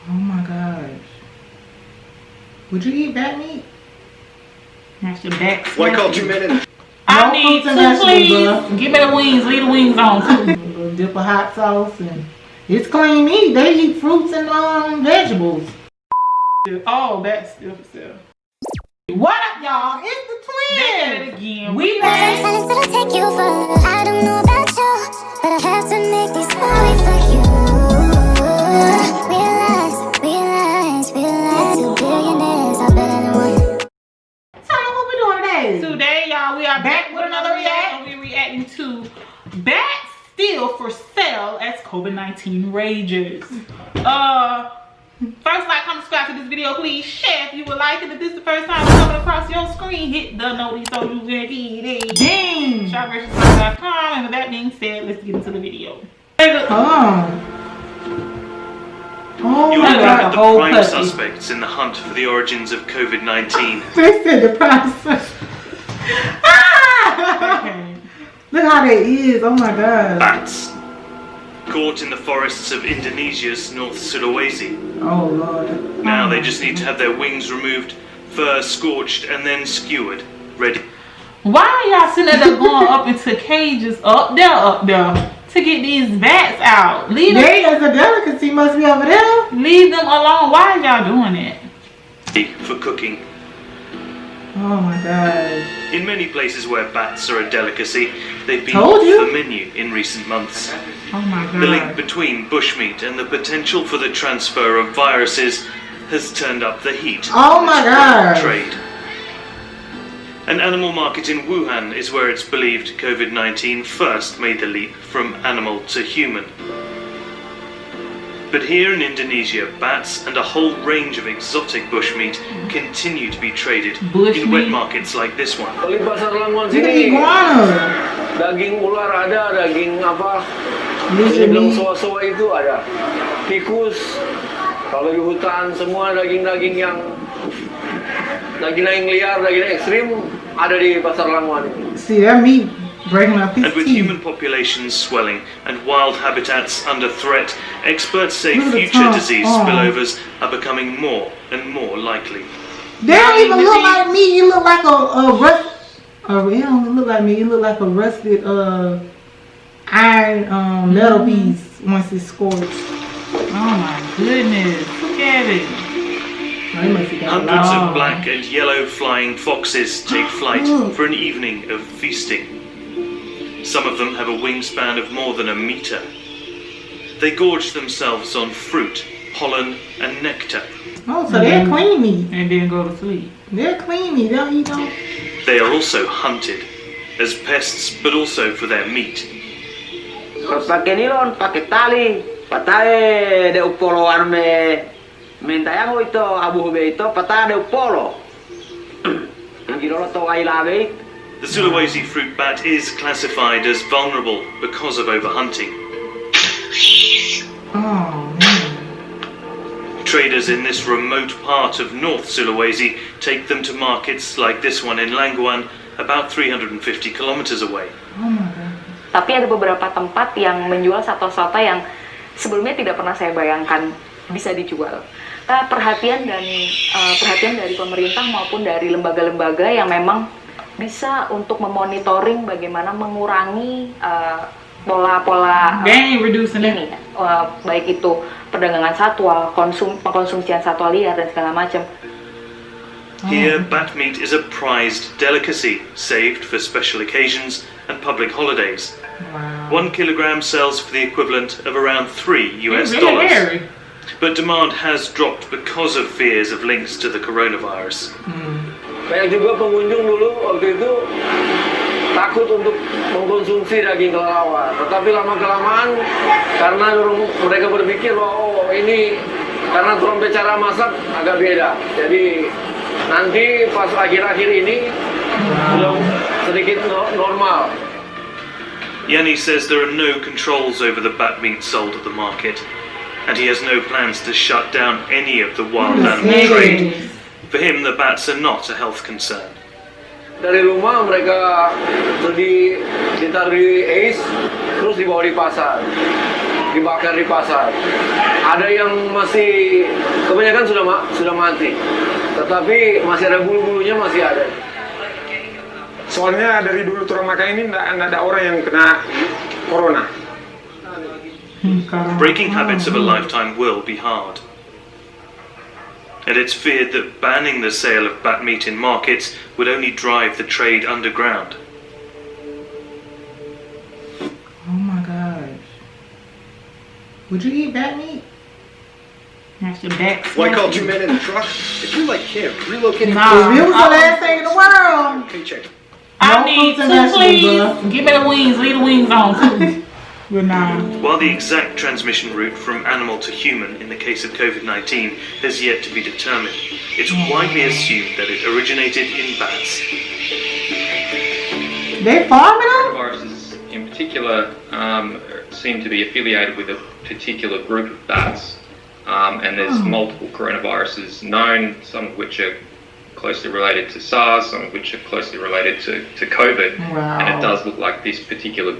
Oh my gosh. Would you eat bat meat? That's your back. Why can't you minute? I need two, please. Give me the wings. Leave the wings on too. A little dip of hot sauce and it's clean meat. They eat fruits and vegetables. Oh, that's still. What up, y'all? It's the twins. Again. We back. I don't know about you, but I have to make these stories for you. Realize, 2 billionaires are better than one. Tell them what we doing today. Today, y'all, we are back with another react. We're reacting to bats still for sale as COVID-19 rages. First, like, comment, subscribe to this video, please. Share if you would like it. If this is the first time it's coming across your screen, hit the notice so you can get it. Dang. shopversus.com. And with that being said, let's get into the video. Oh You're my looking God, at the whole prime puppy. suspects in the hunt for the origins of COVID-19. They said the process. Okay. Look how that is. Oh my God. Bats. Caught in the forests of Indonesia's North Sulawesi. Oh Lord. Now they just need to have their wings removed, fur scorched, and then skewered. Ready. Why are y'all sitting there going up into cages up there to get these bats out? Leave them. They as a delicacy must be over there. Leave them alone. Why are y'all doing it? For cooking. Oh my gosh. In many places where bats are a delicacy, they've been Told off you. the menu in recent months. Oh my The link God. between bushmeat and the potential for the transfer of viruses has turned up the heat. Oh in my this God. trade. An animal market in Wuhan is where it's believed COVID-19 first made the leap from animal to human. But here in Indonesia, bats and a whole range of exotic bushmeat continue to be traded in Bushmeat? wet markets like this one. Di pasar Lamongan Look at sini iguana. daging ular ada, daging apa? Lizard Daging meat. soa-soa itu ada. Tikus. Kalau di hutan semua daging-daging yang liar, daging ekstrim ada di pasar Lamongan ini. See that meat breaking up his And with teeth. human populations swelling and wild habitats under threat, experts say Look at the future tongue. disease Oh. spillovers are becoming more and more likely. They don't even look like me. You look like a rust. It don't look like me. You look like a rusted iron metal piece once it's scorched. Oh my goodness. Look at it. Oh, they must have got Hundreds long. of black and yellow flying foxes take flight for an evening of feasting. Some of them have a wingspan of more than a meter. They gorge themselves on fruit, pollen, and nectar. Oh, so they're clean meat. And then go to sleep. They're clean meat. They don't eat no. They are also hunted as pests, but also for their meat. Pakai nilon, pakai tali, patai de upolo arme mentayango itu abu hube itu patai de upolo. Angiro to ailabe. The Sulawesi fruit bat is classified as vulnerable because of overhunting. Oh man. Traders in this remote part of North Sulawesi take them to markets like this one in Langguan, about 350 kilometers away. Oh my God. Tapi ada beberapa tempat yang menjual satwa-satwa yang sebelumnya tidak pernah saya bayangkan bisa dijual. Perhatian dari pemerintah maupun dari lembaga-lembaga yang memang bisa untuk memonitoring bagaimana mengurangi pola-pola ini, baik itu perdagangan satwa, pengkonsumsian satwa liar dan segala macam. Here, bat meat is a prized delicacy, saved for special occasions and public holidays. Wow. 1 kilogram sells for the equivalent of around $3 US. It's really hairy. But demand has dropped because of fears of links to the coronavirus. Banyak juga pengunjung dulu waktu itu takut untuk mengkonsumsi daging kelelawar. Tetapi lama-kelamaan karena mereka berpikir bahwa ini karena trompet cara masak agak beda. Jadi nanti pas akhir-akhir ini belum sedikit normal. Yanni says there are no controls over the bat meat sold at the market, and he has no plans to shut down any of the wild animal trade. For him, the bats are not a health concern. Dari rumah mereka ditaruh di ACE, terus dibawa di pasar. dibakar di pasar. Ada yang masih, kebanyakan sudah mati, tetapi masih ada bulu-bulunya, masih ada. Soalnya dari dulu turang makan ini nggak ada orang yang kena corona. Breaking habits of a lifetime will be hard. And it's feared that banning the sale of bat meat in markets would only drive the trade underground. Oh my gosh. Would you eat bat meat? That's your back. Why call two men in a truck? If you're like him, relocating Nah. If it was the last thing in the world. paycheck. I No need fruits and two, vegetables, please. bruh. Give me the wings. Leave the wings on, too. But nah. While the exact transmission route from animal to human in the case of COVID-19 has yet to be determined, it's widely assumed that it originated in bats. They farming them? Viruses in particular seem to be affiliated with a particular group of bats, and there's multiple coronaviruses known, some of which are closely related to SARS, some of which are closely related to COVID, and it does look like this particular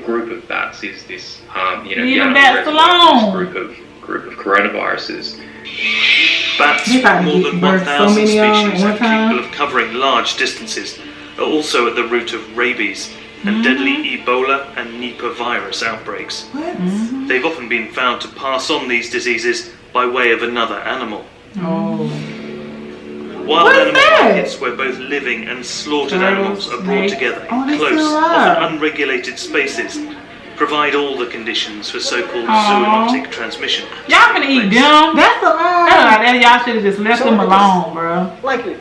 group of bats is this, Leave the bats alone. group of coronaviruses. Bats, They probably more eat than birds 1,000 so many of them species at one and time. capable of covering large distances, are also at the root of rabies and deadly Ebola and Nipah virus outbreaks. What? They've often been found to pass on these diseases by way of another animal. Oh. Wild What's animal that? markets where both living and slaughtered animals are brought Snakes. together Oh, in they close, still often are. unregulated spaces provide all the conditions for so-called Aw. zoonotic transmission. Y'all finna eat them. That's a Y'all should have just left them alone, bro. Likely,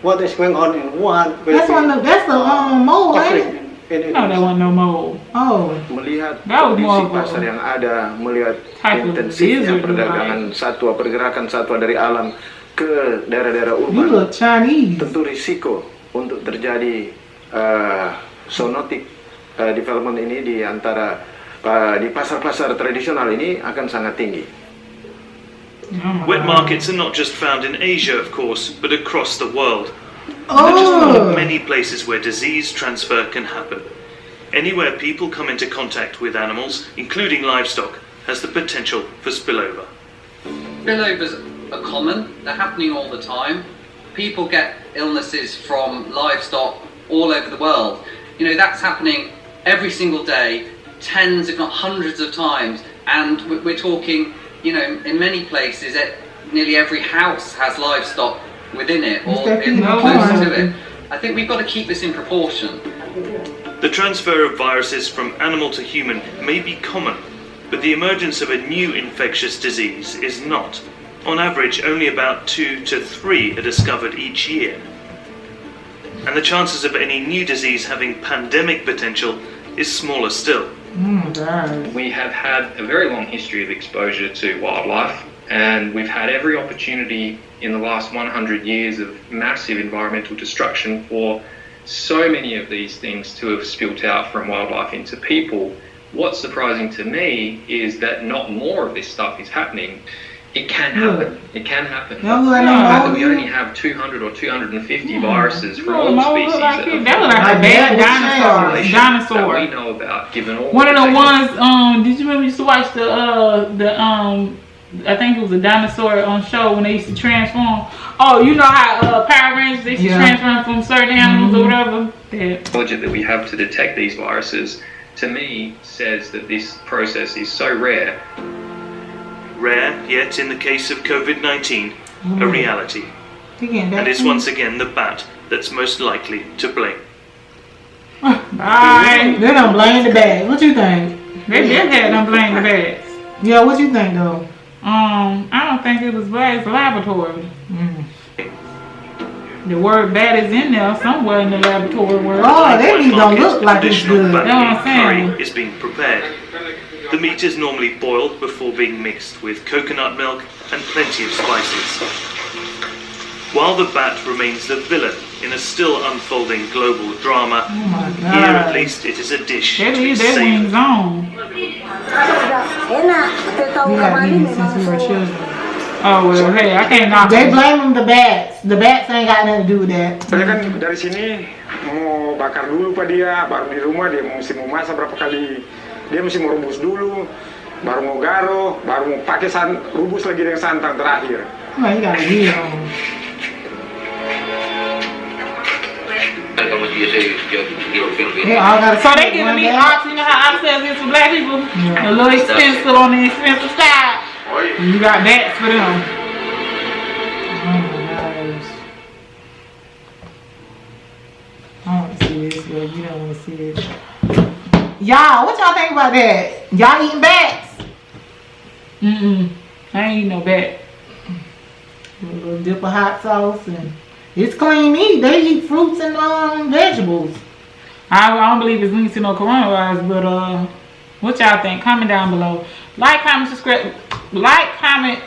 what is going on in Wuhan? that's the mole, ain't it? No, that wasn't no mold. Oh. Melihat That was more kondisi of a pasar yang ada, melihat type of intensifnya lizard, perdagangan satwa, pergerakan satwa dari alam ke daerah-daerah You urban, look Chinese. tentu risiko untuk terjadi zoonotic development ini di antara di pasar-pasar tradisional ini akan sangat tinggi. Wet markets are not just found in Asia, of course, but across the world. They're just one of many places where disease transfer can happen. Anywhere people come into contact with animals, including livestock, has the potential for spillover. Spillovers are common, they're happening all the time. People get illnesses from livestock all over the world. You know, that's happening every single day, tens if not hundreds of times, and we're talking, you know, in many places nearly every house has livestock within it or close to it. I think we've got to keep this in proportion. The transfer of viruses from animal to human may be common, but the emergence of a new infectious disease is not. On average, only about 2 to 3 are discovered each year. And the chances of any new disease having pandemic potential is smaller still. We have had a very long history of exposure to wildlife, and we've had every opportunity in the last 100 years of massive environmental destruction for so many of these things to have spilt out from wildlife into people. What's surprising to me is that not more of this stuff is happening. It can happen. It can happen. The fact that we only have 200 or 250 viruses from all species that look like a bad dinosaur. that we know about, given all one of the ones. Did you remember you used to watch the I think it was a dinosaur on show when they used to transform. Oh, you know how Power Rangers they used to transform from certain animals or whatever. The technology that we have to detect these viruses, to me, says that this process is so rare. Rare, yet in the case of COVID-19, a reality. And it's once again the bat that's most likely to blame. Bye. They don't blame the bats. What you think? They did have them blame the bats. Yeah, what you think though? I don't think it was bats laboratory. The word bat is in there somewhere in the laboratory word. Oh, they don't look like it's good. Bat That's what I'm meat saying. curry is being prepared. The meat is normally boiled before being mixed with coconut milk and plenty of spices. While the bat remains the villain in a still unfolding global drama, here at least it is a dish They to be leave their wings savoured. on. We gotta eat it since we were children. Oh well, hey, I can't knock They them. blame them the bats. The bats ain't got nothing to do with that. Soalnya kan dari sini mau bakar dulu Pak dia, baru di rumah dia mesti memasak berapa kali Dia mesti mau rebus dulu, baru mau garo, baru mau pakai rebus lagi dengan santan terakhir. Oh, you got a wheel on. Yeah, I gotta So they giving me ox, you know how ox says it's for black people? A little expensive on the expensive side. You got that for them. Oh my gosh. I want to see this, but you don't want to see it. Y'all, what y'all think about that? Y'all eating bats? I ain't eating no bat. A little dip of hot sauce and it's clean meat. They eat fruits and vegetables. I don't believe it's linked to no coronavirus, but what y'all think? Comment down below. Like, comment, subscribe. Like, comment.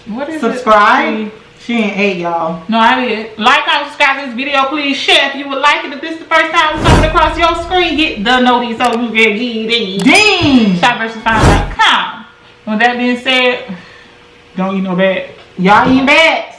What is Subscribe. it? She ain't ate, y'all. No, I did. Like, comment, subscribe to this video. Please share if you would like it. If this is the first time it's coming across your screen, hit the notice so you can get it. Dang. shopversusfine.com. With that being said, don't eat no bad. Y'all eating bad?